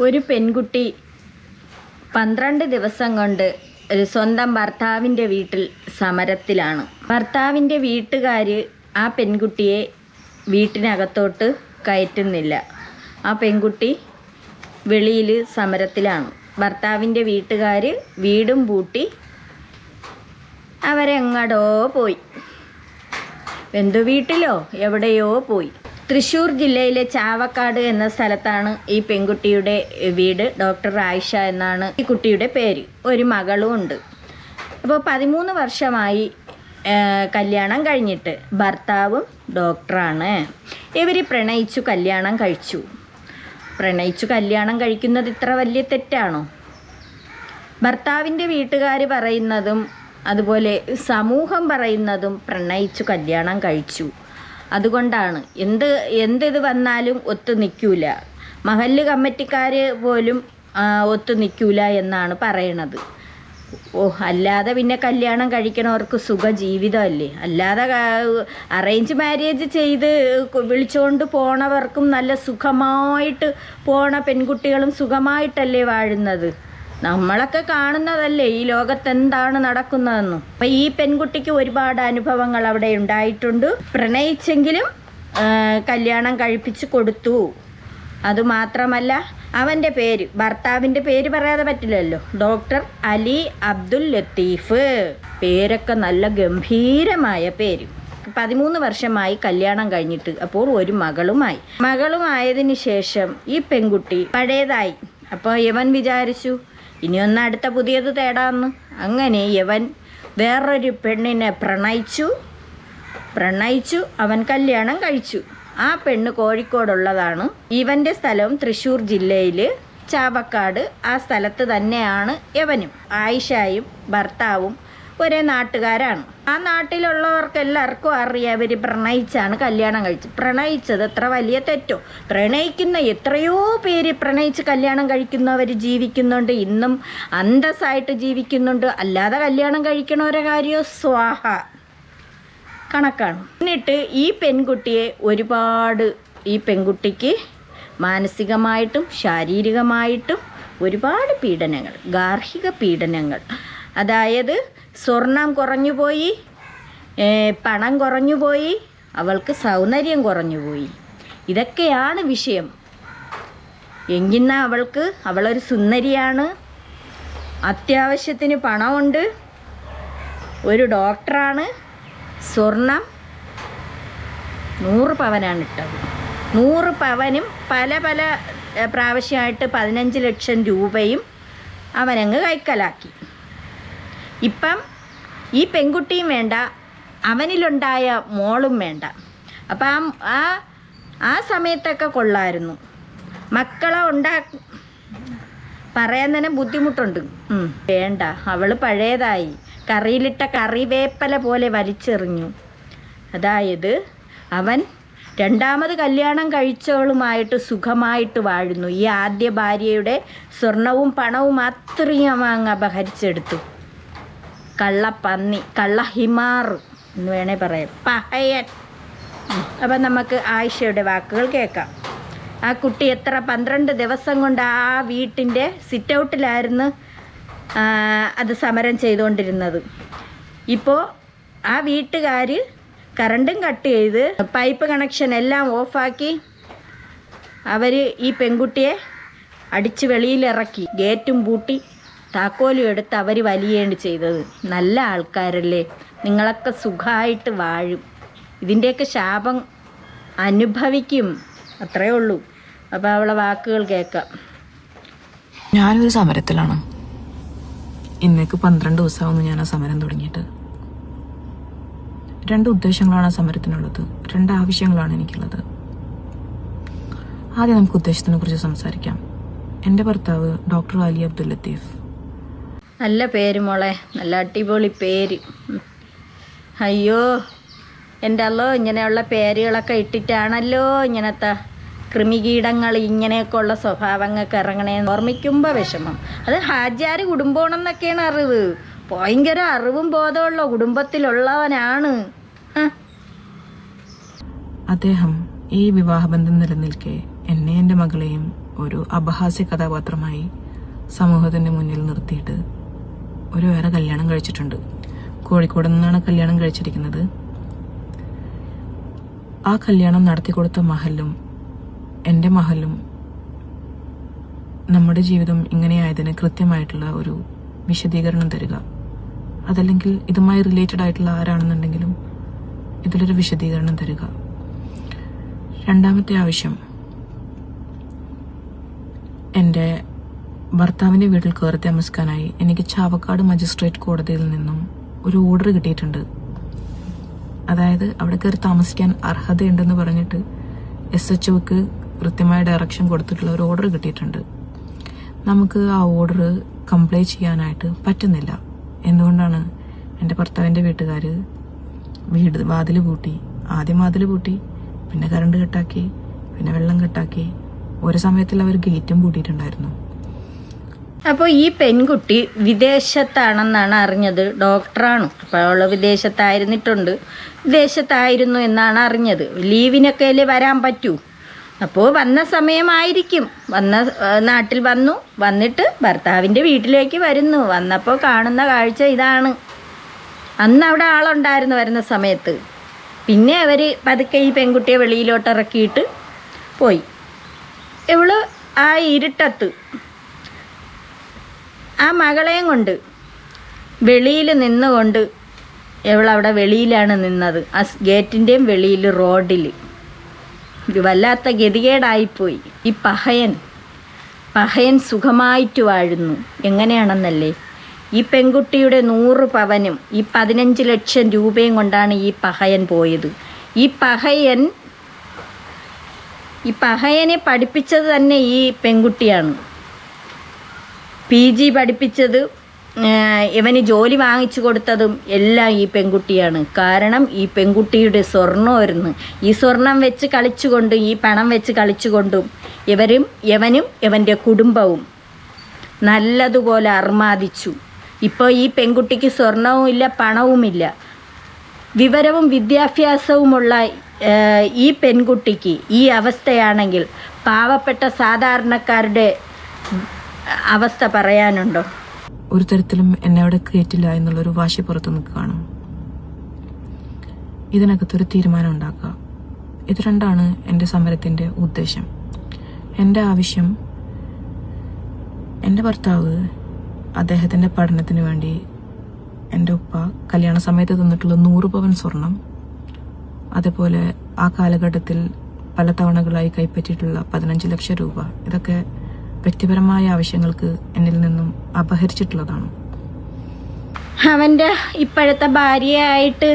ഒരു പെൺകുട്ടി 12 ദിവസം കൊണ്ട് സ്വന്തം ഭർത്താവിൻ്റെ വീട്ടിൽ സമരത്തിലാണ്. ഭർത്താവിൻ്റെ വീട്ടുകാർ ആ പെൺകുട്ടിയെ വീട്ടിനകത്തോട്ട് കയറ്റുന്നില്ല. ആ പെൺകുട്ടി വെളിയിൽ സമരത്തിലാണ്. ഭർത്താവിൻ്റെ വീട്ടുകാർ വീടും പൂട്ടി അവരെങ്ങടോ പോയി, ബന്ധുവീട്ടിലോ എവിടെയോ പോയി. തൃശ്ശൂർ ജില്ലയിലെ ചാവക്കാട് എന്ന സ്ഥലത്താണ് ഈ പെൺകുട്ടിയുടെ വീട്. ഡോക്ടർ ആയിഷ എന്നാണ് ഈ കുട്ടിയുടെ പേര്. ഒരു മകളും ഉണ്ട്. അപ്പോൾ 13 വർഷമായി കല്യാണം കഴിഞ്ഞിട്ട്. ഭർത്താവും ഡോക്ടറാണ്. ഇവർ പ്രണയിച്ചു കല്യാണം കഴിച്ചു. പ്രണയിച്ചു കല്യാണം കഴിക്കുന്നത് ഇത്ര വലിയ തെറ്റാണോ? ഭർത്താവിൻ്റെ വീട്ടുകാർ പറയുന്നതും അതുപോലെ സമൂഹം പറയുന്നതും പ്രണയിച്ചു കല്യാണം കഴിച്ചു, അതുകൊണ്ടാണ് എന്ത് വന്നാലും ഒത്തു നിൽക്കൂല. മഹല്ല് കമ്മിറ്റിക്കാർ പോലും ഒത്തു നിൽക്കൂല എന്നാണ് പറയണത്. അല്ലാതെ പിന്നെ കല്യാണം കഴിക്കണവർക്ക് സുഖ ജീവിതമല്ലേ. അല്ലാതെ അറേഞ്ച് മാരേജ് ചെയ്ത് വിളിച്ചുകൊണ്ട് പോണവർക്കും നല്ല സുഖമായിട്ട് പോണ പെൺകുട്ടികളും സുഖമായിട്ടല്ലേ വാഴുന്നത്. നമ്മളൊക്കെ കാണുന്നതല്ലേ ഈ ലോകത്ത് എന്താണ് നടക്കുന്നതെന്നും. അപ്പം ഈ പെൺകുട്ടിക്ക് ഒരുപാട് അനുഭവങ്ങൾ അവിടെ ഉണ്ടായിട്ടുണ്ട്. പ്രണയിച്ചെങ്കിലും കല്യാണം കഴിപ്പിച്ച് കൊടുത്തു. അതുമാത്രമല്ല, അവൻ്റെ പേര്, ഭർത്താവിൻ്റെ പേര് പറയാതെ പറ്റില്ലല്ലോ, ഡോക്ടർ അലി അബ്ദുൽ ലത്തീഫ്. പേരൊക്കെ നല്ല ഗംഭീരമായ പേര്. 13 വർഷമായി കല്യാണം കഴിഞ്ഞിട്ട്. അപ്പോൾ ഒരു മകളുമായതിന് ശേഷം ഈ പെൺകുട്ടി പഴയതായി. അപ്പോൾ ഇവൻ വിചാരിച്ചു ഇനി ഒന്ന് അടുത്ത പുതിയത് തേടാമെന്ന്. അങ്ങനെ ഇവൻ വേറൊരു പെണ്ണിനെ പ്രണയിച്ചു അവൻ കല്യാണം കഴിച്ചു. ആ പെണ്ണ് കോഴിക്കോടുള്ളതാണ്. ഇവൻ്റെ സ്ഥലം തൃശ്ശൂർ ജില്ലയിൽ ചാവക്കാട്. ആ സ്ഥലത്ത് തന്നെയാണ് ഇവനും. ആയിഷയും ഭർത്താവും ഒരേ നാട്ടുകാരാണ്. ആ നാട്ടിലുള്ളവർക്ക് എല്ലാവർക്കും അറിയാം ഇവർ പ്രണയിച്ചാണ് കല്യാണം കഴിച്ചത്. പ്രണയിച്ചത് എത്ര വലിയ തെറ്റോ? പ്രണയിക്കുന്ന എത്രയോ പേര് പ്രണയിച്ച് കല്യാണം കഴിക്കുന്നവർ ജീവിക്കുന്നുണ്ട്, ഇന്നും അന്തസ്സായിട്ട് ജീവിക്കുന്നുണ്ട്. അല്ലാതെ കല്യാണം കഴിക്കണവരെ കാര്യമോ സ്വാഹ കണക്കാണ്. എന്നിട്ട് ഈ പെൺകുട്ടിയെ ഈ പെൺകുട്ടിക്ക് മാനസികമായിട്ടും ശാരീരികമായിട്ടും ഒരുപാട് പീഡനങ്ങൾ, ഗാർഹിക പീഡനങ്ങൾ. അതായത് സ്വർണം കുറഞ്ഞുപോയി, പണം കുറഞ്ഞുപോയി, അവൾക്ക് സൗന്ദര്യം കുറഞ്ഞുപോയി. ഇതൊക്കെയാണ് വിഷയം. എങ്കിന്നാ അവളൊരു സുന്ദരിയാണ്, അത്യാവശ്യത്തിന് പണമുണ്ട്, ഒരു ഡോക്ടറാണ്. സ്വർണം 100 പവനാണ് ഇട്ടത്. 100 പവനും പല പ്രാവശ്യമായിട്ട് 15 ലക്ഷം രൂപയും അവനങ്ങ് കൈക്കലാക്കി. ഇപ്പം ഈ പെൺകുട്ടിയും വേണ്ട, അവനിലുണ്ടായ മോളും വേണ്ട. അപ്പം ആ സമയത്തൊക്കെ കൊള്ളായിരുന്നു. മക്കളെ പറയാൻ തന്നെ ബുദ്ധിമുട്ടുണ്ട്. വേണ്ട, അവൾ പഴയതായി. കറിയിലിട്ട കറിവേപ്പല പോലെ വലിച്ചെറിഞ്ഞു. അതായത് അവൻ രണ്ടാമത് കല്യാണം കഴിച്ചവളുമായിട്ട് സുഖമായിട്ട് വാഴുന്നു. ഈ ആദ്യ ഭാര്യയുടെ സ്വർണവും പണവും അത്രയും അങ്ങ് അപഹരിച്ചെടുത്തു. കള്ളപ്പന്നി, കള്ളഹിമാർ എന്ന് വേണേ പറയാം, പഹയൻ. അപ്പം നമുക്ക് ആയിഷയുടെ വാക്കുകൾ കേൾക്കാം. ആ കുട്ടി 12 ദിവസം കൊണ്ട് ആ വീട്ടിൻ്റെ സിറ്റ് ഔട്ടിലായിരുന്നു അത് സമരം ചെയ്തുകൊണ്ടിരുന്നത്. ഇപ്പോൾ ആ വീട്ടുകാർ കറണ്ടും കട്ട് ചെയ്ത് പൈപ്പ് കണക്ഷൻ എല്ലാം ഓഫാക്കി അവർ ഈ പെൺകുട്ടിയെ അടിച്ച് വെളിയിലിറക്കി, ഗേറ്റും പൂട്ടി താക്കോലും എടുത്ത് അവർ വലിയേണ്ടി ചെയ്തത്. നല്ല ആൾക്കാരല്ലേ, നിങ്ങളൊക്കെ സുഖമായിട്ട് വാഴും. ഇതിൻ്റെയൊക്കെ ശാപം അനുഭവിക്കും, അത്രയേ ഉള്ളൂ. അപ്പോൾ അവളെ വാക്കുകൾ കേൾക്കാം. ഞാനൊരു സമരത്തിലാണ്. ഇന്നേക്ക് 12 ദിവസമാകുന്നു ഞാൻ ആ സമരം തുടങ്ങിയിട്ട്. 2 ഉദ്ദേശങ്ങളാണ് ആ സമരത്തിനുള്ളത്, 2 ആവശ്യങ്ങളാണ് എനിക്കുള്ളത്. ആദ്യം നമുക്ക് ഉദ്ദേശത്തിനെ കുറിച്ച് സംസാരിക്കാം. എൻ്റെ ഭർത്താവ് ഡോക്ടർ അലി അബ്ദുൽ ലത്തീഫ്. നല്ല പേര് മോളെ, നല്ല അടിപൊളി പേര്. അയ്യോ എൻ്റെ അല്ലോ, ഇങ്ങനെയുള്ള പേരുകളൊക്കെ ഇട്ടിട്ടാണല്ലോ ഇങ്ങനത്തെ കൃമികീടങ്ങൾ ഇങ്ങനെയൊക്കെ ഉള്ള സ്വഭാവങ്ങൾക്ക് ഇറങ്ങണേന്ന് ഓർമ്മിക്കുമ്പോൾ വിഷമം. അത് ഹാജിയാർ കുടുംബമാണെന്നൊക്കെയാണ് അറിവ്. ഭയങ്കര അറിവും ബോധമുള്ള കുടുംബത്തിലുള്ളവനാണ്. അദ്ദേഹം ഈ വിവാഹബന്ധം നിലനിൽക്കെ എന്നെ എൻ്റെ മകളെയും ഒരു അപഹാസ്യ കഥാപാത്രമായി സമൂഹത്തിന്റെ മുന്നിൽ നിർത്തിയിട്ട് ഒരു വേറെ കല്യാണം കഴിച്ചിട്ടുണ്ട്. കോഴിക്കോട് നിന്നാണ് കല്യാണം കഴിച്ചിരിക്കുന്നത്. ആ കല്യാണം നടത്തിക്കൊടുത്ത മഹലും എൻ്റെ മഹലും നമ്മുടെ ജീവിതം ഇങ്ങനെയായതിന് കൃത്യമായിട്ടുള്ള ഒരു വിശദീകരണം തരിക. അതല്ലെങ്കിൽ ഇതുമായി റിലേറ്റഡ് ആയിട്ടുള്ള ആരാണെന്നുണ്ടെങ്കിലും ഇതിലൊരു വിശദീകരണം തരിക. രണ്ടാമത്തെ ആവശ്യം, എൻ്റെ ഭർത്താവിൻ്റെ വീട്ടിൽ കയറി താമസിക്കാനായി എനിക്ക് ചാവക്കാട് മജിസ്ട്രേറ്റ് കോടതിയിൽ നിന്നും ഒരു ഓർഡർ കിട്ടിയിട്ടുണ്ട്. അതായത് അവിടെ കയറി താമസിക്കാൻ അർഹതയുണ്ടെന്ന് പറഞ്ഞിട്ട് SHOക്ക് കൃത്യമായ ഡയറക്ഷൻ കൊടുത്തിട്ടുള്ള ഒരു ഓർഡർ കിട്ടിയിട്ടുണ്ട്. നമുക്ക് ആ ഓർഡർ കംപ്ലൈ ചെയ്യാനായിട്ട് പറ്റുന്നില്ല. എന്തുകൊണ്ടാണ്? എൻ്റെ ഭർത്താവിൻ്റെ വീട്ടുകാർ വാതിൽ പൂട്ടി. ആദ്യം വാതിൽ പൂട്ടി, പിന്നെ കറണ്ട് കട്ടാക്കി, പിന്നെ വെള്ളം കട്ടാക്കി. ഒരു സമയത്തിൽ അവർ ഗേറ്റും പൂട്ടിയിട്ടുണ്ടായിരുന്നു. അപ്പോൾ ഈ പെൺകുട്ടി വിദേശത്താണെന്നാണ് അറിഞ്ഞത്. ഡോക്ടറാണ്. അപ്പോൾ അവൾ വിദേശത്തായിരുന്നു എന്നാണ് അറിഞ്ഞത്. ലീവിനൊക്കെ അല്ലേ വരാൻ പറ്റൂ. അപ്പോൾ വന്ന സമയമായിരിക്കും. നാട്ടിൽ വന്നിട്ട് ഭർത്താവിൻ്റെ വീട്ടിലേക്ക് വരുന്നു. വന്നപ്പോൾ കാണുന്ന കാഴ്ച ഇതാണ്. അന്ന് അവിടെ ആളുണ്ടായിരുന്നു വരുന്ന സമയത്ത്. പിന്നെ അവർ പതുക്കെ ഈ പെൺകുട്ടിയെ വെളിയിലോട്ട് ഇറക്കിയിട്ട് പോയി. ഇവള് ആ ഇരുട്ടത്ത് ആ മകളെയും കൊണ്ട് വെളിയിൽ നിന്നുകൊണ്ട് ഇവളവിടെ വെളിയിലാണ് നിന്നത്. ആ ഗേറ്റിൻ്റെയും വെളിയിൽ റോഡിൽ. ഇത് വല്ലാത്ത ഗതികേടായിപ്പോയി. ഈ പഹയൻ സുഖമായിട്ട് വാഴുന്നു. എങ്ങനെയാണെന്നല്ലേ, ഈ പെൺകുട്ടിയുടെ 100 പവനും ഈ 15 ലക്ഷം രൂപയും കൊണ്ടാണ് ഈ പഹയൻ പോയത്. ഈ പഹയനെ പഠിപ്പിച്ചത് തന്നെ ഈ പെൺകുട്ടിയാണ്. PG പഠിപ്പിച്ചത്, ഇവന് ജോലി വാങ്ങിച്ചു കൊടുത്തതും എല്ലാം ഈ പെൺകുട്ടിയാണ്. കാരണം ഈ പെൺകുട്ടിയുടെ സ്വർണ്ണമായിരുന്നു. ഈ സ്വർണം വെച്ച് കളിച്ചുകൊണ്ടും ഈ പണം വെച്ച് കളിച്ചുകൊണ്ടും യവനും യവൻ്റെ കുടുംബവും നല്ലതുപോലെ അർമാദിച്ചു. ഇപ്പോൾ ഈ പെൺകുട്ടിക്ക് സ്വർണവും ഇല്ല, പണവുമില്ല. വിവരവും വിദ്യാഭ്യാസവുമുള്ള ഈ പെൺകുട്ടിക്ക് ഈ അവസ്ഥയാണെങ്കിൽ പാവപ്പെട്ട സാധാരണക്കാരുടെ അവസ്ഥ പറയാനുണ്ടോ? ഒരു തരത്തിലും എന്നെ അവിടെ കയറ്റില്ല എന്നുള്ളൊരു വാശി പുറത്ത് നിൽക്കുകയാണ്. ഇതിനകത്തൊരു തീരുമാനം ഉണ്ടാക്കുക. ഇത് രണ്ടാണ് എൻ്റെ സമരത്തിൻ്റെ ഉദ്ദേശം. എൻ്റെ ആവശ്യം, എൻ്റെ ഭർത്താവ് അദ്ദേഹത്തിൻ്റെ പഠനത്തിന് വേണ്ടി എൻ്റെ ഉപ്പ കല്യാണ സമയത്ത് തന്നിട്ടുള്ള 100 പവൻ സ്വർണം, അതേപോലെ ആ കാലഘട്ടത്തിൽ പല തവണകളായി കൈപ്പറ്റിയിട്ടുള്ള 15 ലക്ഷം രൂപ, ഇതൊക്കെ വ്യക്തിപരമായ ആവശ്യങ്ങൾക്ക് എന്നിൽ നിന്നും അപഹരിച്ചിട്ടുള്ളതാണ്. അവൻ്റെ ഇപ്പോഴത്തെ ഭാര്യയായിട്ട്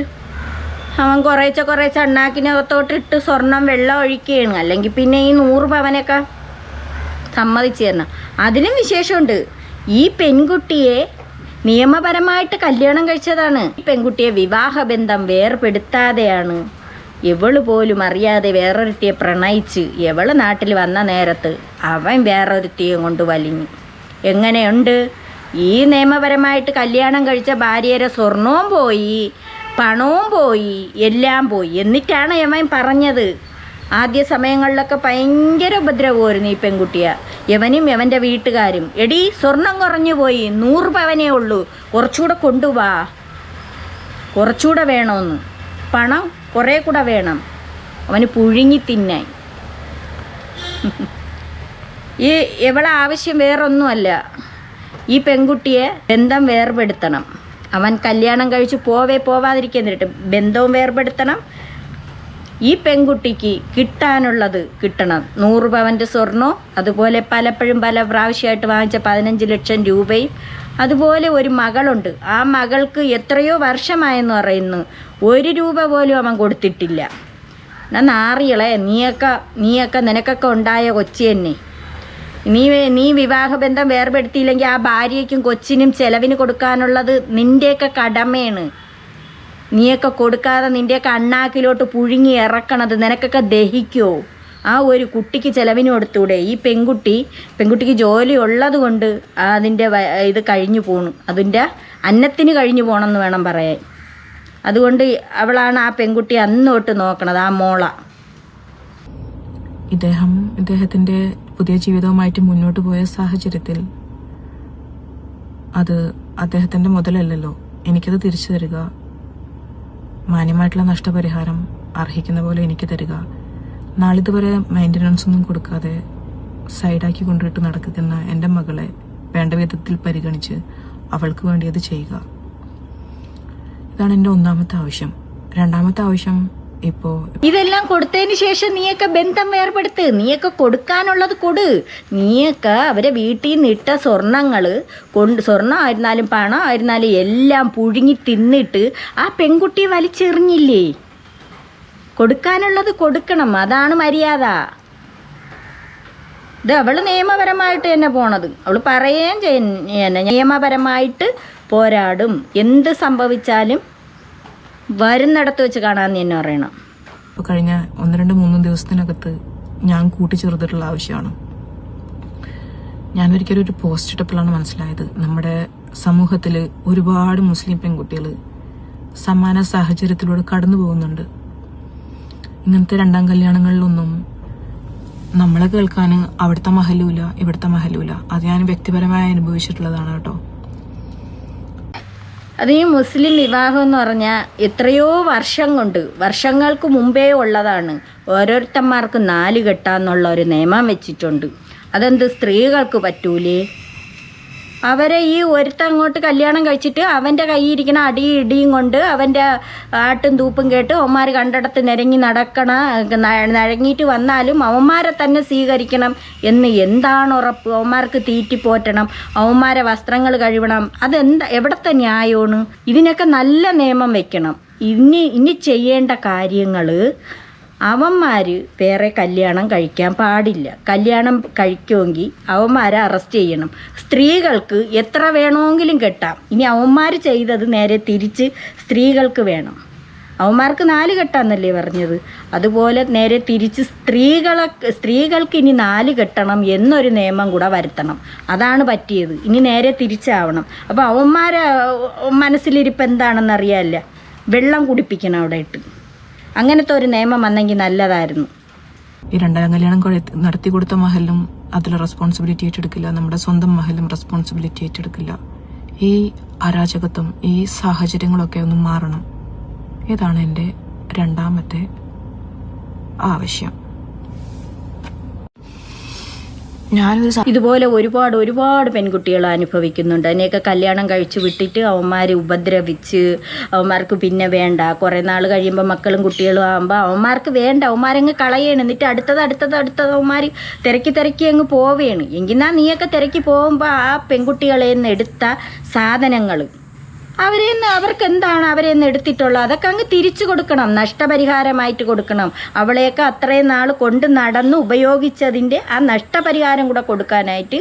അവൻ കുറേശ്ശെ അണ്ണാക്കിനകത്തോട്ടിട്ട് സ്വർണം വെള്ളം ഒഴിക്കുകയാണ്. അല്ലെങ്കിൽ പിന്നെ ഈ 100 പവനൊക്കെ സമ്മതിച്ചു തരണം. അതിലും വിശേഷമുണ്ട്, ഈ പെൺകുട്ടിയെ നിയമപരമായിട്ട് കല്യാണം കഴിച്ചതാണ്. ഈ പെൺകുട്ടിയെ വിവാഹബന്ധം വേർപെടുത്താതെയാണ് ഇവള് പോലും അറിയാതെ വേറൊരുത്തിയെ പ്രണയിച്ച് ഇവള് നാട്ടിൽ വന്ന നേരത്ത് അവൻ വേറൊരുത്തിയെ കൊണ്ട് വലിഞ്ഞു. എങ്ങനെയുണ്ട്? ഈ നിയമപരമായിട്ട് കല്യാണം കഴിച്ച ഭാര്യയുടെ സ്വർണവും പോയി, പണവും പോയി, എല്ലാം പോയി. എന്നിട്ടാണ് യവൻ പറഞ്ഞത്. ആദ്യ സമയങ്ങളിലൊക്കെ ഭയങ്കര ഉപദ്രവമായിരുന്നു ഈ പെൺകുട്ടിയെ. യവനും യവൻ്റെ വീട്ടുകാരും, എടി സ്വർണം കുറഞ്ഞു പോയി, 100 പവനേ ഉള്ളൂ, കുറച്ചുകൂടെ കൊണ്ടുവാ, കുറച്ചുകൂടെ വേണമെന്ന്, പണം കുറേ കൂടെ വേണം, അവന് പുഴുങ്ങി തിന്നാൻ. ഇവളെ ആവശ്യം വേറൊന്നുമല്ല, ഈ പെൺകുട്ടിയെ ബന്ധം വേർപെടുത്തണം. അവൻ കല്യാണം കഴിച്ച് പോവാതിരിക്കുന്നിട്ട് ബന്ധവും വേർപെടുത്തണം. ഈ പെൺകുട്ടിക്ക് കിട്ടാനുള്ളത് കിട്ടണം. 100 പവൻ്റെ സ്വർണ്ണവും, അതുപോലെ പലപ്പോഴും പല പ്രാവശ്യമായിട്ട് വാങ്ങിച്ച 15 ലക്ഷം രൂപയും. അതുപോലെ ഒരു മകളുണ്ട്. ആ മകൾക്ക് എത്രയോ വർഷമായെന്ന് പറയുന്നു, 1 രൂപ പോലും അവൻ കൊടുത്തിട്ടില്ല. നാറികളെ, നീയൊക്കെ നിനക്കൊക്കെ ഉണ്ടായ കൊച്ചി തന്നെ. നീ വിവാഹബന്ധം വേർപെടുത്തിയില്ലെങ്കിൽ ആ ഭാര്യയ്ക്കും കൊച്ചിനും ചെലവിന് കൊടുക്കാനുള്ളത് നിൻ്റെയൊക്കെ കടമയാണ്. നീയൊക്കെ കൊടുക്കാതെ നിൻ്റെയൊക്കെ അണ്ണാക്കിലോട്ട് പുഴുങ്ങി ഇറക്കണത് നിനക്കൊക്കെ ദഹിക്കുമോ? ആ ഒരു കുട്ടിക്ക് ചെലവിന് കൊടുത്തൂടെ? ഈ പെൺകുട്ടിക്ക് ജോലി ഉള്ളത് കൊണ്ട് അതിൻ്റെ ഇത് കഴിഞ്ഞു പോണു, അതിൻ്റെ അന്നത്തിന് കഴിഞ്ഞു പോകണമെന്ന് വേണം പറയാൻ. അതുകൊണ്ട് അവളാണ് ആ പെൺകുട്ടി അന്ന് തൊട്ട് നോക്കണത്, ആ മോള. ഇദ്ദേഹത്തിന്റെ പുതിയ ജീവിതവുമായിട്ട് മുന്നോട്ട് പോയ സാഹചര്യത്തിൽ അത് അദ്ദേഹത്തിന്റെ മുതലല്ലല്ലോ. എനിക്കത് തിരിച്ചു തരിക, മാന്യമായിട്ടുള്ള നഷ്ടപരിഹാരം അർഹിക്കുന്ന പോലെ എനിക്ക് തരിക. നാളിതുവരെ മെയിൻ്റനൻസ് ഒന്നും കൊടുക്കാതെ സൈഡാക്കി കൊണ്ടിട്ട് നടക്കുന്ന എൻ്റെ മകളെ വേണ്ട വിധത്തിൽ പരിഗണിച്ച് അവൾക്ക് വേണ്ടി അത് ചെയ്യുക. ഇതാണ് എൻ്റെ ഒന്നാമത്തെ ആവശ്യം. രണ്ടാമത്തെ ആവശ്യം, ഇപ്പോ ഇതെല്ലാം കൊടുത്തതിന് ശേഷം നീയൊക്കെ ബന്ധം വേർപെടുത്ത്, നീയൊക്കെ കൊടുക്കാനുള്ളത് കൊടു. നീയൊക്കെ അവരെ വീട്ടിൽ നിന്ന് ഇട്ട സ്വർണ്ണമായിരുന്നാലും പണമായിരുന്നാലും എല്ലാം പുഴുങ്ങി തിന്നിട്ട് ആ പെൺകുട്ടിയെ വലിച്ചെറിഞ്ഞില്ലേ? കൊടുക്കാനുള്ളത് കൊടുക്കണം, അതാണ് മര്യാദ. ഇത് അവൾ നിയമപരമായിട്ട് തന്നെ പോണത്. അവൾ പറയുകയും ചെയ്യുന്ന നിയമപരമായിട്ട് പോരാടും. എന്ത് സംഭവിച്ചാലും വരുന്നിടത്ത് വെച്ച് കാണാമെന്ന് തന്നെ പറയണം. ഇപ്പോൾ കഴിഞ്ഞ 1-2-3 ദിവസത്തിനകത്ത് ഞാൻ കൂട്ടിച്ചേർത്തിട്ടുള്ള ആവശ്യമാണ്. ഞാനൊരിക്കലും ഒരു പോസ്റ്റ് ഇട്ടപ്പോഴാണ് മനസ്സിലായത്, നമ്മുടെ സമൂഹത്തിൽ ഒരുപാട് മുസ്ലിം പെൺകുട്ടികൾ സമാന സാഹചര്യത്തിലൂടെ കടന്നു പോകുന്നുണ്ട്. ഇങ്ങനത്തെ രണ്ടാം കല്യാണങ്ങളിലൊന്നും നമ്മളെ കേൾക്കാൻ അവിടുത്തെ മഹലൂല ഇവിടുത്തെ മഹലൂല. അത് ഞാൻ വ്യക്തിപരമായി അനുഭവിച്ചിട്ടുള്ളതാണ് കേട്ടോ. അത് ഈ മുസ്ലിം വിവാഹം എന്ന് പറഞ്ഞാൽ എത്രയോ വർഷങ്ങൾക്ക് മുമ്പേ ഉള്ളതാണ്. ഓരോരുത്തന്മാർക്ക് 4 കെട്ടാന്നുള്ള ഒരു നിയമം വെച്ചിട്ടുണ്ട്. അതെന്ത് സ്ത്രീകൾക്ക് പറ്റൂലേ? അവരെ ഈ ഒരുത്തൻ അങ്ങോട്ട് കല്യാണം കഴിച്ചിട്ട് അവൻ്റെ കയ്യിരിക്കണ അടിയും ഇടിയും കൊണ്ട് അവൻ്റെ ആട്ടും തൂപ്പും കേട്ട് അവന്മാർ കണ്ടിടത്ത് നഴങ്ങിയിട്ട് വന്നാലും അവന്മാരെ തന്നെ സ്വീകരിക്കണം എന്ന് എന്താണ് ഉറപ്പ്? അവന്മാർക്ക് തീറ്റിപ്പോറ്റണം, അവന്മാരെ വസ്ത്രങ്ങൾ കഴുകണം. എവിടത്തെ ന്യായമാണ്? ഇതിനൊക്കെ നല്ല നിയമം വെക്കണം. ഇനി ചെയ്യേണ്ട കാര്യങ്ങൾ, അവന്മാർ വേറെ കല്യാണം കഴിക്കാൻ പാടില്ല. കല്യാണം കഴിക്കുമെങ്കിൽ അവന്മാരെ അറസ്റ്റ് ചെയ്യണം. സ്ത്രീകൾക്ക് എത്ര വേണമെങ്കിലും കെട്ടാം. ഇനി അവന്മാർ ചെയ്തത് നേരെ തിരിച്ച് സ്ത്രീകൾക്ക് വേണം. അവന്മാർക്ക് 4 കെട്ടാന്നല്ലേ പറഞ്ഞത്? അതുപോലെ നേരെ തിരിച്ച് സ്ത്രീകൾക്ക് ഇനി 4 കെട്ടണം എന്നൊരു നിയമം കൂടെ വരുത്തണം. അതാണ് പറ്റിയത്. ഇനി നേരെ തിരിച്ചാവണം. അപ്പോൾ അവന്മാരെ മനസ്സിലിരിപ്പ് എന്താണെന്നറിയാമല്ല. വെള്ളം കുടിപ്പിക്കണം അവിടെ ഇട്ട്. അങ്ങനത്തെ ഒരു നിയമം വന്നെങ്കിൽ നല്ലതായിരുന്നു. ഈ രണ്ടാം കല്യാണം നടത്തി കൊടുത്ത മഹലും അതിൽ റെസ്പോൺസിബിലിറ്റി ഏറ്റെടുക്കില്ല. നമ്മുടെ സ്വന്തം മഹലും റെസ്പോൺസിബിലിറ്റി ഏറ്റെടുക്കില്ല. ഈ അരാജകത്വം, ഈ സാഹചര്യങ്ങളൊക്കെ ഒന്ന് മാറണം. ഇതാണ് എൻ്റെ രണ്ടാമത്തെ ആവശ്യം. ഇതുപോലെ ഒരുപാട് പെൺകുട്ടികൾ അനുഭവിക്കുന്നുണ്ട്. അതിനെയൊക്കെ കല്യാണം കഴിച്ചു വിട്ടിട്ട് അവന്മാർ ഉപദ്രവിച്ച് അവന്മാർക്ക് പിന്നെ വേണ്ട. കുറേ നാൾ കഴിയുമ്പോൾ മക്കളും കുട്ടികളും ആകുമ്പോൾ അവന്മാർക്ക് വേണ്ട, അവന്മാരങ്ങ് കളയാണ്. എന്നിട്ട് അടുത്തത് അവന്മാർ തിരക്കി അങ്ങ് പോവുകയാണ്. എങ്കിന്നാ നീയൊക്കെ തിരക്കി പോകുമ്പോൾ ആ പെൺകുട്ടികളിൽ നിന്ന് എടുത്ത സാധനങ്ങൾ അവർക്ക് എന്താണ് അവരെന്ന് എടുത്തിട്ടുള്ളത് അതൊക്കെ അങ്ങ് തിരിച്ചു കൊടുക്കണം. നഷ്ടപരിഹാരമായിട്ട് കൊടുക്കണം. അവളെയൊക്കെ അത്രയും നാൾ കൊണ്ട് നടന്ന് ഉപയോഗിച്ചതിൻ്റെ ആ നഷ്ടപരിഹാരം കൂടെ കൊടുക്കാനായിട്ട്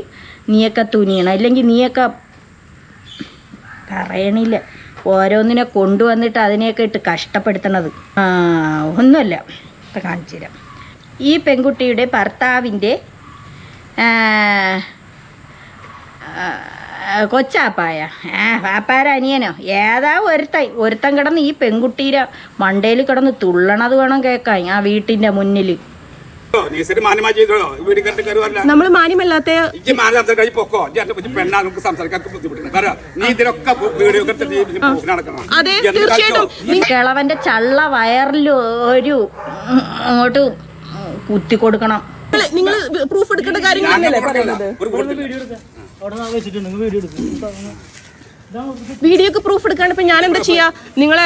നീയൊക്കെ തുനിയണം. ഇല്ലെങ്കിൽ നീയൊക്കെ പറയണില്ല, ഓരോന്നിനെ കൊണ്ടുവന്നിട്ട് അതിനെയൊക്കെ ഇട്ട് കഷ്ടപ്പെടുത്തണത്. ഒന്നുമല്ല, ഇപ്പം കാണിച്ചു തരാം. ഈ പെൺകുട്ടിയുടെ ഭർത്താവിൻ്റെ കൊച്ചാപ്പായ പാപ്പാര അനിയനോ ഏതാ ഒരുത്തൻ കിടന്ന് ഈ പെൺകുട്ടിയുടെ മണ്ടയിൽ കിടന്ന് തുള്ളണത് വേണം കേൾക്കാൻ ആ വീട്ടിന്റെ മുന്നിൽ. നമ്മൾ മാന്യമല്ലാത്ത അതെ തീർച്ചയായിട്ടും കിളവന്റെ ചള്ള വയറിൽ ഒരു അങ്ങോട്ട് കുത്തി കൊടുക്കണം. നിങ്ങൾ പ്രൂഫ് എടുക്കേണ്ട കാര്യങ്ങളല്ലേ പറയുന്നത്? വീഡിയോക്ക് പ്രൂഫ് എടുക്കാണ്ട് ഇപ്പൊ ഞാൻ എന്താ ചെയ്യാ? നിങ്ങളുടെ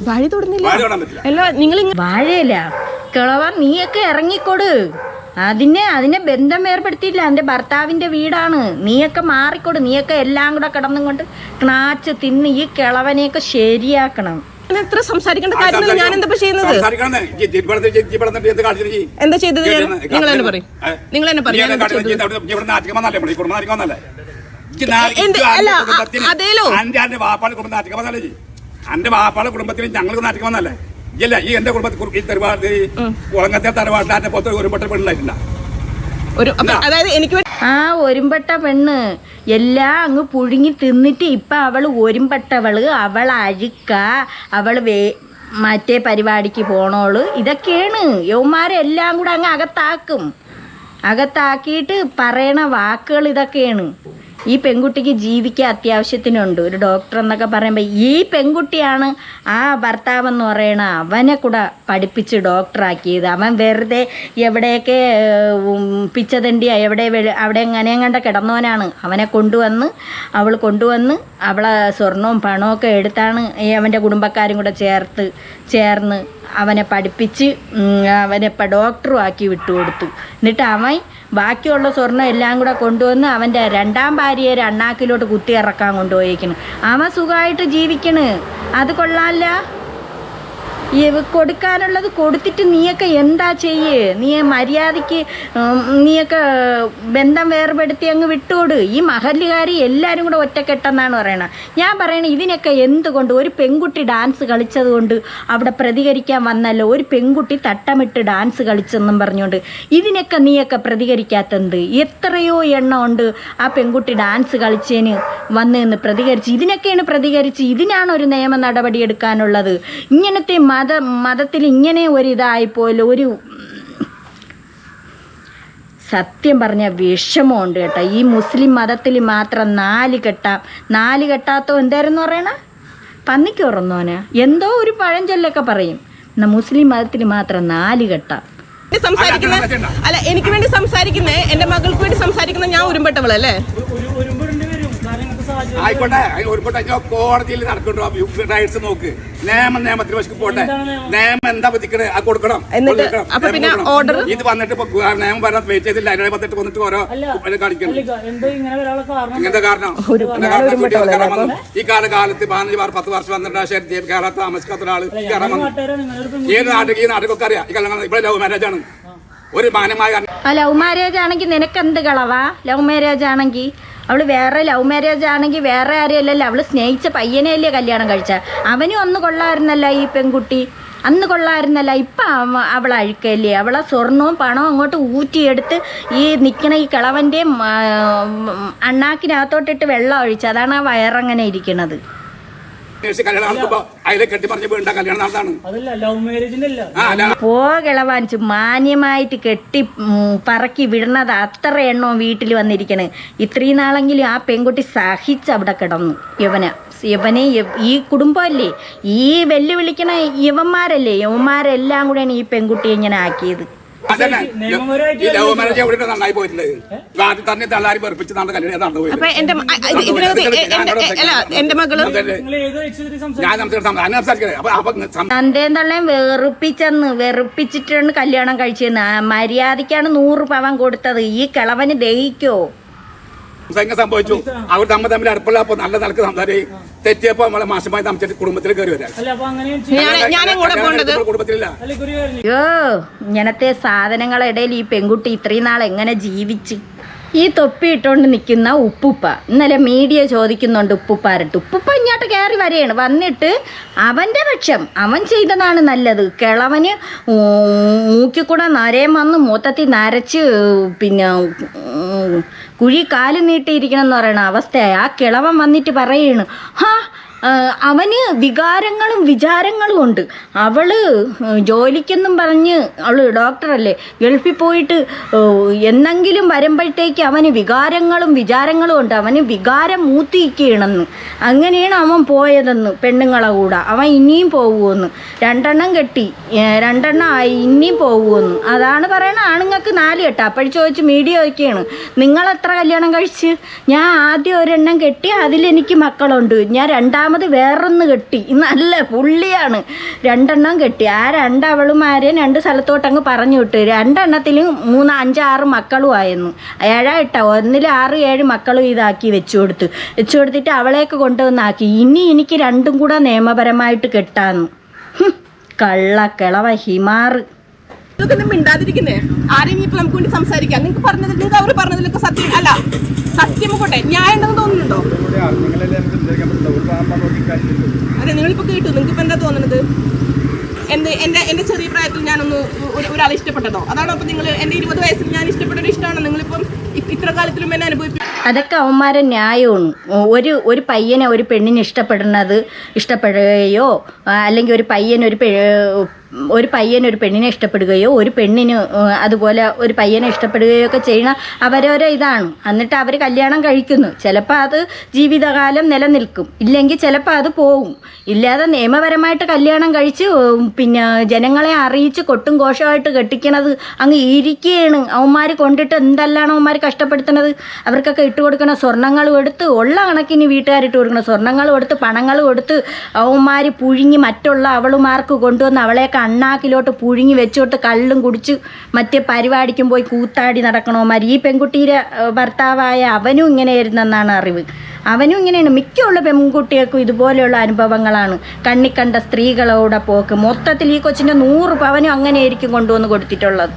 വഴി തൊടുന്നില്ല അല്ല, നിങ്ങൾ വാഴയില്ല കിളവ നീയൊക്കെ ഇറങ്ങിക്കൊട്. അതിനെ ബന്ധം ഏർപ്പെടുത്തിയില്ല. എൻ്റെ ഭർത്താവിൻ്റെ വീടാണ്. നീയൊക്കെ മാറിക്കൊട്. നീയൊക്കെ എല്ലാം കൂടെ കിടന്നും കൊണ്ട് ക്നാച്ച് തിന്ന് ഈ കിളവനെയൊക്കെ ശരിയാക്കണം. എത്ര സംസാരിക്കേണ്ട കാര്യമില്ല. ഞാൻ എന്താ ചെയ്യുന്നത്? എന്താ ചെയ്തത്? നിങ്ങൾ തന്നെ പറയും. അതേലോ എന്റെ വാപ്പാടെ കുടുംബത്തിൽ ഞങ്ങൾക്ക് നാട്ടിക്ക് വന്നല്ലേ ഇല്ല. ഈ എന്റെ കുടുംബത്തിൽ കുളങ്ങത്തെ തറവാട്ടിന്റെ പുറത്ത് ഒരുപെട്ട പെണ്ണായിട്ടില്ല. അതായത് എനിക്ക് ഒരുമ്പെട്ട പെണ്ണ് എല്ലാം അങ്ങ് പുഴുങ്ങി തിന്നിട്ട് ഇപ്പം അവൾ ഒരുമ്പെട്ടവള്, അവൾ അഴുക്ക, അവൾ മറ്റേ പരിപാടിക്ക് പോണോള്. ഇതൊക്കെയാണ് യൗമാരെല്ലാം കൂടെ അങ്ങ് അകത്താക്കിയിട്ട് പറയണ വാക്കുകൾ ഇതൊക്കെയാണ്. ഈ പെൺകുട്ടിക്ക് ജീവിക്കാൻ അത്യാവശ്യത്തിനുണ്ട്. ഒരു ഡോക്ടർ എന്നൊക്കെ പറയുമ്പോൾ ഈ പെൺകുട്ടിയാണ് ആ ഭർത്താവെന്ന് പറയണ അവനെ കൂടെ പഠിപ്പിച്ച് ഡോക്ടറാക്കിയത്. അവൻ വെറുതെ എവിടെയൊക്കെ പിച്ചതണ്ടിയാ അവിടെ എങ്ങനെയും കണ്ട കിടന്നവനാണ്. അവനെ അവൾ കൊണ്ടുവന്ന് അവളെ സ്വർണവും പണമൊക്കെ എടുത്താണ് അവൻ്റെ കുടുംബക്കാരും കൂടെ ചേർന്ന് അവനെ പഠിപ്പിച്ച് അവനെ ഡോക്ടറും ആക്കി വിട്ടുകൊടുത്തു. എന്നിട്ട് അവൻ ബാക്കിയുള്ള സ്വർണ്ണം എല്ലാം കൂടെ കൊണ്ടുവന്ന് അവൻ്റെ രണ്ടാം ഭാര്യയെ അണ്ണാക്കിലോട്ട് കുത്തി ഇറക്കാൻ കൊണ്ടുപോയിരിക്കണം. അവൻ സുഖമായിട്ട് ജീവിക്കണ്. അത് കൊള്ളാമല്ല. കൊടുക്കാനുള്ളത് കൊടുത്തിട്ട് നീയൊക്കെ എന്താ ചെയ്യേ? നീ മര്യാദയ്ക്ക് നീയൊക്കെ ബന്ധം വേർപെടുത്തി അങ്ങ് വിട്ടുകൊടു. ഈ മഹല്ലുകാരി എല്ലാവരും കൂടെ ഒറ്റക്കെട്ടെന്നാണ് പറയണത്. ഞാൻ പറയണത് ഇതിനൊക്കെ എന്തുകൊണ്ട് ഒരു പെൺകുട്ടി ഡാൻസ് കളിച്ചത് കൊണ്ട് അവിടെ പ്രതികരിക്കാൻ വന്നല്ലോ. ഒരു പെൺകുട്ടി തട്ടമിട്ട് ഡാൻസ് കളിച്ചെന്നും പറഞ്ഞുകൊണ്ട് ഇതിനൊക്കെ നീയൊക്കെ പ്രതികരിക്കാത്തത് എത്രയോ എണ്ണം ഉണ്ട്. ആ പെൺകുട്ടി ഡാൻസ് കളിച്ചതിന് വന്ന് പ്രതികരിച്ച് ഇതിനൊക്കെയാണ് പ്രതികരിച്ച്. ഇതിനാണ് ഒരു നിയമ നടപടി എടുക്കാനുള്ളത്. ഇങ്ങനത്തെ മതത്തിൽ ഇങ്ങനെ ഒരു ഇതായിപ്പോലും ഒരു സത്യം പറഞ്ഞ വിഷമമുണ്ട് കേട്ടോ. ഈ മുസ്ലിം മതത്തിൽ മാത്രം 4 കെട്ടാത്തോ എന്തായിരുന്നു പറയണ പന്നിക്ക് ഉറന്നോന് എന്തോ ഒരു പഴഞ്ചൊല്ലൊക്കെ പറയും. എന്നാൽ മുസ്ലിം മതത്തിൽ മാത്രം 4 കെട്ടാം. അല്ല എനിക്ക് വേണ്ടി സംസാരിക്കുന്നേ, എന്റെ മകൾക്ക് വേണ്ടി സംസാരിക്കുന്ന ഞാൻ ഉരുമ്പെട്ടവളല്ലേ? ആയിക്കോട്ടെ, കോടതിയിൽ നടക്കണ്ടോ റൈറ്റ്സ് നോക്ക്. നിയമത്തിന് വശക്ക് പോട്ടെ. നിയമം എന്താ പതിക്കണേ അത് കൊടുക്കണം. ഓർഡർ ഇത് വന്നിട്ട് നിയമം വരാൻ വെയിറ്റ് ചെയ്തില്ല. അതിനെ വന്നിട്ട് ഓരോ കാണിക്കണം. ഇങ്ങനത്തെ കാരണം ഈ കാലത്ത് 15-10 വർഷം വന്നിട്ട് കേരള താമസിക്കാത്ത ഒരാള് കയറാൻ വന്നു. ഈ നാട്ടിലൊക്കെ അറിയാം. ഈ കല്യാണം ഇവിടെ ലവ് മാരേജ് ആണ്. ഒരു മാന്യമായ ലവ് മാരേജ് ആണെങ്കിൽ നിനക്ക് എന്ത് കളവാ? ലവ് മാരേജ് ആണെങ്കിൽ അവള് വേറെ ലവ് മാരേജ് ആണെങ്കിൽ വേറെ ആരെയല്ലല്ലോ, അവള് സ്നേഹിച്ച പയ്യനെയല്ലേ കല്യാണം കഴിച്ച. അവനും അന്ന് കൊള്ളായിരുന്നല്ല ഈ പെൺകുട്ടി, അന്ന് കൊള്ളായിരുന്നല്ല. ഇപ്പം അവൾ അഴുക്കല്ലേ. അവളെ സ്വർണവും പണവും അങ്ങോട്ട് ഊറ്റിയെടുത്ത് ഈ നിൽക്കണ ഈ കിളവൻ്റെയും അണ്ണാക്കിനകത്തോട്ടിട്ട് വെള്ളം ഒഴിച്ച്. അതാണ് ആ വയറങ്ങനെ ഇരിക്കണത്. പോകളവാനിച്ച് മാന്യമായിട്ട് കെട്ടി പറക്കി വിടുന്നത് അത്ര എണ്ണവും വീട്ടിൽ വന്നിരിക്കണേ. ഇത്രയും നാളെങ്കിലും ആ പെൺകുട്ടി സഹിച്ച് അവിടെ കിടന്നു. യവനെ ഈ കുടുംബമല്ലേ, ഈ വെല്ലുവിളിക്കണ യവന്മാരെല്ലാം കൂടെയാണ് ഈ പെൺകുട്ടിയെ ഇങ്ങനെ ആക്കിയത്. നന്നായി പോയിട്ടുണ്ട്. ആദ്യം തന്നെ തള്ളാരി വെറുപ്പിച്ച് തന്തേം തള്ളേം വെറുപ്പിച്ചിട്ടാണ് കല്യാണം കഴിച്ചെന്ന്. മര്യാദക്കാണ് 100 പവൻ കൊടുത്തത്. ഈ കിളവന് ദഹിക്കോ? സംഭവിച്ചു. അവർ തമ്മിൽ അടുപ്പുള്ള നല്ല നിലക്ക് സംസാരിക്കും. തെറ്റിയപ്പോ നമ്മളെ മാസമായി താമസിച്ചിട്ട് കുടുംബത്തിൽ കയറി വരാം. കുടുംബത്തിലില്ല. അയ്യോ, ഇങ്ങനത്തെ സാധനങ്ങളുടെ ഈ പെൺകുട്ടി ഇത്രയും നാൾ എങ്ങനെ ജീവിച്ച്? ഈ തൊപ്പി ഇട്ടുകൊണ്ട് നിൽക്കുന്ന ഉപ്പുപ്പ ഇന്നലെ മീഡിയ ചോദിക്കുന്നുണ്ട് ഉപ്പുപ്പാരട്ട്. ഉപ്പുപ്പ ഇങ്ങോട്ട് കയറി വരെയാണ്. വന്നിട്ട് അവൻ്റെ പക്ഷം അവൻ ചെയ്തതാണ് നല്ലത്. കിളവന് മൂക്കിക്കൂടെ നരയും വന്ന് മൊത്തത്തിൽ നരച്ച് പിന്നെ കുഴി കാല് നീട്ടിയിരിക്കണം എന്ന് പറയണ അവസ്ഥയായി. ആ കിളവൻ വന്നിട്ട് പറയാണ്, അവന് വികാരങ്ങളും വിചാരങ്ങളും ഉണ്ട്. അവള് ജോലിക്കെന്നും പറഞ്ഞ് അവള് ഡോക്ടറല്ലേ, ഗൾഫിൽ പോയിട്ട് എന്നെങ്കിലും വരുമ്പോഴത്തേക്ക് അവന് വികാരങ്ങളും വിചാരങ്ങളും ഉണ്ട്. അവന് വികാരം മൂത്തിരിക്കുകയാണെന്ന്. അങ്ങനെയാണ് അവൻ പോയതെന്ന് പെണ്ണുങ്ങളെ കൂടെ. അവൻ ഇനിയും പോകുമെന്ന്. 2 എണ്ണം കെട്ടി, 2 എണ്ണം ആയി, ഇനിയും പോകുമെന്ന്. അതാണ് പറയണ. ആണുങ്ങൾക്ക് 4 കെട്ടാ. അപ്പോൾ ചോദിച്ച് മീഡിയ ചോദിക്കുകയാണ്, നിങ്ങളെത്ര കല്യാണം കഴിച്ച്? ഞാൻ ആദ്യം 1 എണ്ണം കെട്ടി, അതിലെനിക്ക് മക്കളുണ്ട്. ഞാൻ രണ്ടാമത് വേറൊന്ന് കെട്ടി. നല്ല പുള്ളിയാണ്. 2 എണ്ണം കെട്ടി. ആ 2 അവളുമാരെയും 2 സ്ഥലത്തോട്ടങ്ങ് പറഞ്ഞു വിട്ട്. 2 എണ്ണത്തിലും 3, 5, 6 മക്കളും ആയിരുന്നു. 7 8 ഒന്നിൽ 6, 7 മക്കളും ഇതാക്കി വെച്ചു കൊടുത്തിട്ട് അവളെയൊക്കെ കൊണ്ടുവന്നാക്കി. ഇനി എനിക്ക് 2ഉം കൂടെ നിയമപരമായിട്ട് കെട്ടാന്ന്. കള്ളക്കിളവ ഹിമാറ്. മിണ്ടാതിരിക്കുന്നേ. ആരെയും ഇപ്പൊ നമുക്ക് വേണ്ടി സംസാരിക്കാം. നിങ്ങൾക്ക് പറഞ്ഞതിൽ അവർ പറഞ്ഞതിലൊക്കെ സത്യം അല്ല, സത്യം പോട്ടെ, ന്യായം ഉണ്ടെന്ന് തോന്നുന്നുണ്ടോ? അതെ, നിങ്ങളിപ്പോ കേട്ടു. നിങ്ങൾക്ക് ഇപ്പൊ എന്താ തോന്നുന്നത്? എന്റെ ചെറിയ പ്രായത്തിൽ ഞാനൊന്ന് ഒരാളെ ഇഷ്ടപ്പെട്ടതോ? അതാണോ? അപ്പൊ നിങ്ങൾ എന്റെ 20 വയസ്സിൽ ഞാൻ ഇഷ്ടപ്പെട്ട ഒരു ഇഷ്ടമാണോ നിങ്ങളിപ്പം ഇത്ര കാലത്തിലും എന്നെ അനുഭവിപ്പിക്കും? അതൊക്കെ അവന്മാരെ ന്യായമാണ്. ഒരു പയ്യനെ ഒരു പെണ്ണിനെ ഇഷ്ടപ്പെടുകയോ അല്ലെങ്കിൽ ഒരു പയ്യൻ ഒരു പെണ്ണിനെ ഇഷ്ടപ്പെടുകയോ ഒരു പെണ്ണിന് അതുപോലെ ഒരു പയ്യനെ ഇഷ്ടപ്പെടുകയോ ഒക്കെ ചെയ്യണ അവരോരോ ഇതാണ്. എന്നിട്ട് അവർ കല്യാണം കഴിക്കുന്നു. ചിലപ്പോൾ അത് ജീവിതകാലം നിലനിൽക്കും, ഇല്ലെങ്കിൽ ചിലപ്പോൾ അത് പോവും. ഇല്ലാതെ നിയമപരമായിട്ട് കല്യാണം കഴിച്ച് പിന്നെ ജനങ്ങളെ അറിയിച്ച് കൊട്ടും ഘോഷമായിട്ട് കെട്ടിക്കണത് അങ്ങ് ഇരിക്കുകയാണ്. അവന്മാർ കൊണ്ടിട്ട് എന്തെല്ലാം അവന്മാർ കഷ്ടപ്പെടുത്തണത്. അവർക്കൊക്കെ ഇട്ട് കൊടുക്കണ സ്വർണ്ണങ്ങളും എടുത്ത് ഉള്ള കണക്കിന് വീട്ടുകാരിട്ട് കൊടുക്കണം. സ്വർണ്ണങ്ങളും എടുത്ത് പണങ്ങളും എടുത്ത് അവന്മാർ പുഴുങ്ങി മറ്റുള്ള അവളുമാർക്ക് കൊണ്ടുവന്ന് അവളെയൊക്കെ അണ്ണാക്കിലോട്ട് പുഴുങ്ങി വെച്ചോട്ട് കള്ളും കുടിച്ച് മറ്റേ പരിപാടിക്കും പോയി കൂത്താടി നടക്കണവന്മാർ. ഈ പെൺകുട്ടിയുടെ ഭർത്താവായ അവനും ഇങ്ങനെയായിരുന്നെന്നാണ് അറിവ്. അവനും ഇങ്ങനെയാണ്. മിക്കുള്ള പെൺകുട്ടികൾക്കും ഇതുപോലെയുള്ള അനുഭവങ്ങളാണ്. കണ്ണിക്കണ്ട സ്ത്രീകളോടെ പോക്ക്. മൊത്തത്തിൽ ഈ കൊച്ചിൻ്റെ 100 പവനും അങ്ങനെയായിരിക്കും കൊണ്ടുവന്ന് കൊടുത്തിട്ടുള്ളത്.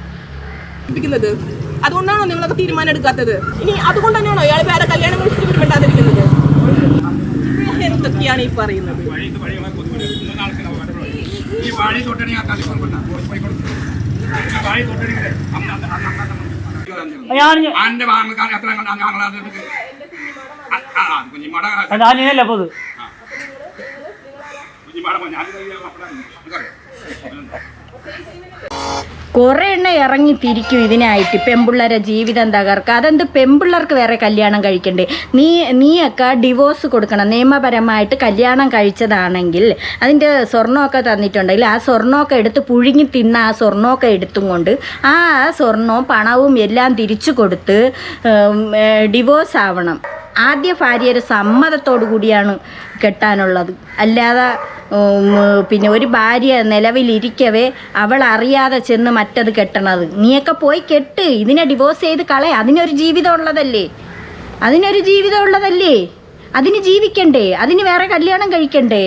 അതുകൊണ്ടാണോ നിങ്ങളൊക്കെ തീരുമാനം എടുക്കാത്തത്? ഇനി അതുകൊണ്ട് തന്നെയാണോ ഇയാൾ വേറെ കല്യാണം കഴിച്ചിട്ട് മിണ്ടാതിരിക്കുന്നത്? എന്തൊക്കെയാണ് ഈ പറയുന്നത്? കുറേ എണ്ണ ഇറങ്ങി തിരിക്കും ഇതിനായിട്ട് പെൺപിള്ളേരെ ജീവിതം തകർക്കുക. അതെന്ത് പെൺപിള്ളേർക്ക് വേറെ കല്യാണം കഴിക്കണ്ടേ? നീയൊക്കെ ഡിവോഴ്സ് കൊടുക്കണം. നിയമപരമായിട്ട് കല്യാണം കഴിച്ചതാണെങ്കിൽ അതിൻ്റെ സ്വർണ്ണമൊക്കെ തന്നിട്ടുണ്ടെങ്കിൽ ആ സ്വർണ്ണമൊക്കെ എടുത്ത് പുഴുങ്ങി തിന്ന ആ സ്വർണ്ണമൊക്കെ എടുത്തും കൊണ്ട് ആ സ്വർണ്ണവും പണവും എല്ലാം തിരിച്ചു കൊടുത്ത് ഡിവോഴ്സ് ആവണം. ആദ്യ ഭാര്യയുടെ സമ്മതത്തോടു കൂടിയാണ് കെട്ടാനുള്ളത്. അല്ലാതെ പിന്നെ ഒരു ഭാര്യ നിലവിലിരിക്കവേ അവൾ അറിയാതെ ചെന്ന് മറ്റത് കെട്ടണത്. നീയൊക്കെ പോയി കെട്ട്. ഇതിനെ ഡിവോഴ്സ് ചെയ്ത് കളയ. അതിനൊരു ജീവിതം ഉള്ളതല്ലേ? അതിന് ജീവിക്കണ്ടേ? അതിന് വേറെ കല്യാണം കഴിക്കണ്ടേ?